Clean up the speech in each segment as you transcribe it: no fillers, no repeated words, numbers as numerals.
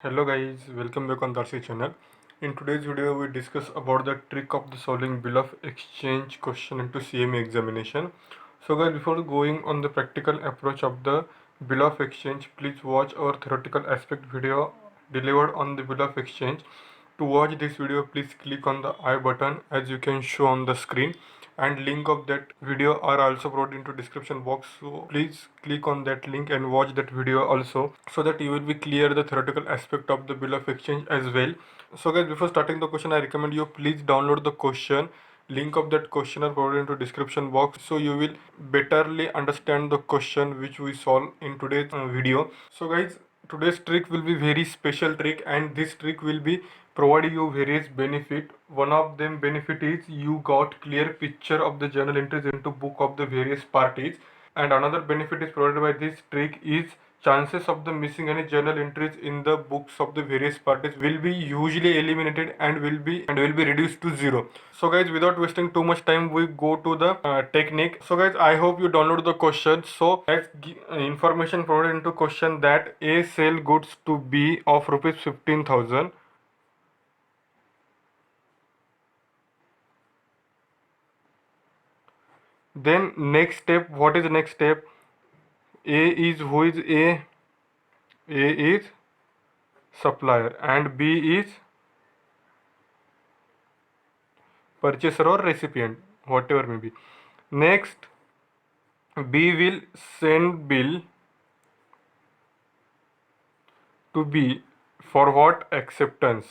Hello guys, welcome back on Darcy channel. In today's video we discuss about the trick of the solving bill of exchange question into CME examination. So guys, before going on the practical approach of the bill of exchange, please watch our theoretical aspect video delivered on the bill of exchange. To watch this video, please click on the I button as you can show on the screen, and link of that video are also brought into description box, so please click on that link and watch that video also, so that you will be clear the theoretical aspect of the bill of exchange as well. So guys, before starting the question, I recommend you please download the question. Link of that question are provided into description box, so you will betterly understand the question which we solve in today's video. So guys, today's trick will be very special trick, and this trick will be provide you various benefit. One of them benefit is you got clear picture of the journal entries into book of the various parties, and another benefit is provided by this trick is chances of the missing any journal entries in the books of the various parties will be usually eliminated and will be reduced to zero. So guys, without wasting too much time, we go to the technique. So guys, I hope you download the question. So let's information provided into question that A sell goods to B of rupees 15,000. Then next step, what is the next step? A is who is A? A is supplier and B is purchaser or recipient, whatever may be. Next, B will send bill to B for what? Acceptance.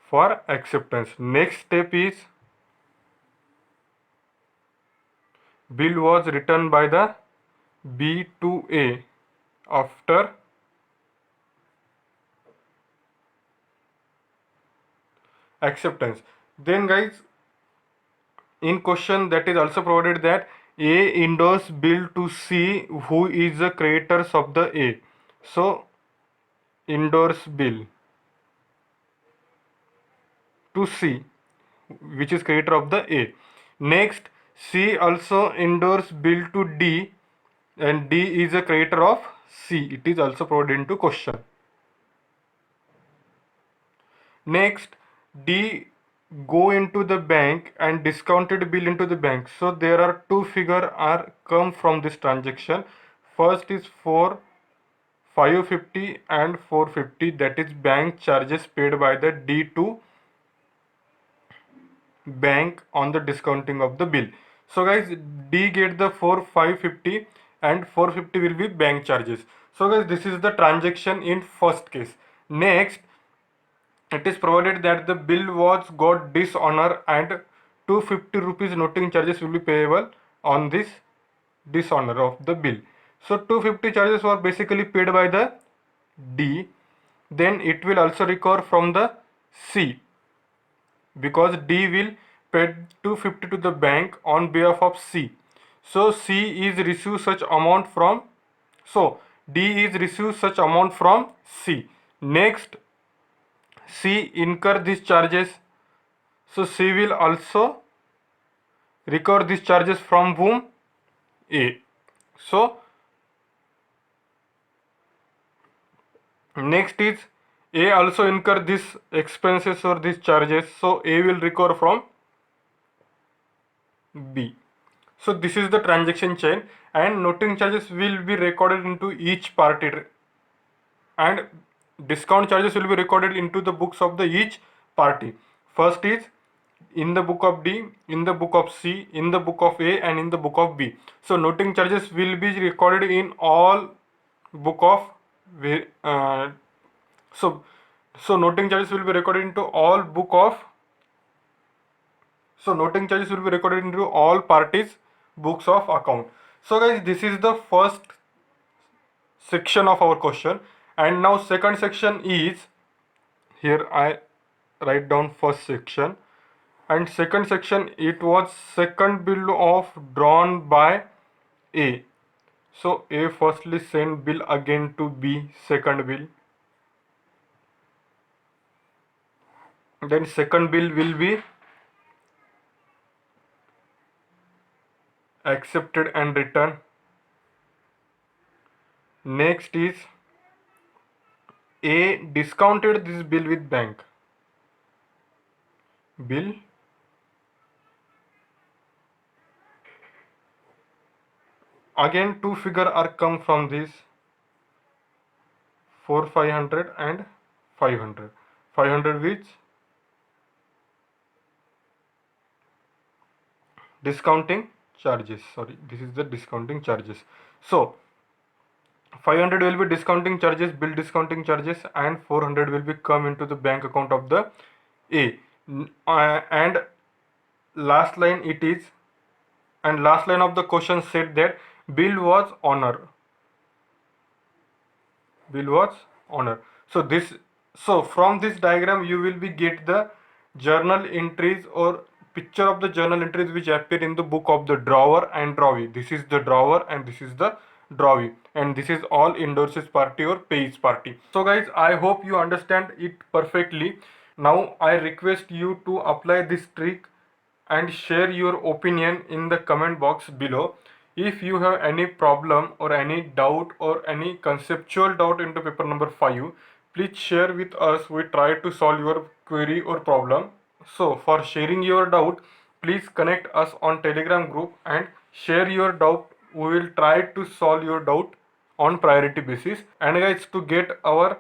For acceptance. Next step is bill was written by the B to A after acceptance. Then guys, in question that is also provided that A endorse bill to C who is the creditors of the A. So endorse bill to C which is creditor of the A. Next, C also endorse bill to D and D is a creditor of C. It is also provided into question. Next, D go into the bank and discounted bill into the bank. So there are two figure are come from this transaction. First is for 550 and 450, that is bank charges paid by the D to bank on the discounting of the bill. So guys, D get the 550 and 450 will be bank charges. So guys, this is the transaction in first case. Next, it is provided that the bill was got dishonor and 250 rupees noting charges will be payable on this dishonor of the bill. So 250 charges were basically paid by the D. Then it will also recover from the C, because D will pay 250 to the bank on behalf of C. So C is receive such amount from, so D is receive such amount from C. Next, C incur these charges. So C will also recover these charges from whom? A. So next is A also incur these expenses or these charges. So A will recover from B. So this is the transaction chain, and noting charges will be recorded into each party, and discount charges will be recorded into the books of the each party. First is in the book of D, in the book of C, in the book of A, and in the book of B. So noting charges will be recorded in all book of uh, so so noting charges will be recorded into all book of, so noting charges will be recorded into all parties books of account. So guys, this is the first section of our question, and now second section is, here I write down first section, and second section it was second bill of drawn by A. So A firstly send bill again to B, second bill, then second bill will be accepted and returned. Next is A discounted this bill with bank. Bill again two figure are come from this 4 500 and 500. 500 which discounting charges. Sorry, this is the discounting charges. So 500 will be discounting charges, bill discounting charges, and 400 will be come into the bank account of the A. And last line it is, and last line of the question said that bill was honor. Bill was honor. So from this diagram you will be get the journal entries or picture of the journal entries which appear in the book of the drawer and drawee. This is the drawer and this is the drawee, and this is all endorses party or pays party. So guys, I hope you understand it perfectly. Now I request you to apply this trick and share your opinion in the comment box below. If you have any problem or any doubt or any conceptual doubt into paper number 5, please share with us. We try to solve your query or problem. So for sharing your doubt, please connect us on Telegram group and share your doubt. We will try to solve your doubt on priority basis. And guys, to get our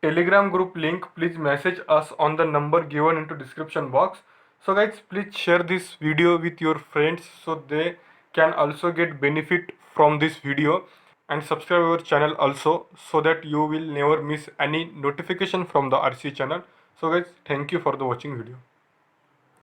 Telegram group link, please message us on the number given into description box. So guys, please share this video with your friends so they can also get benefit from this video, and subscribe our channel also so that you will never miss any notification from the RC channel. So guys, thank you for the watching video.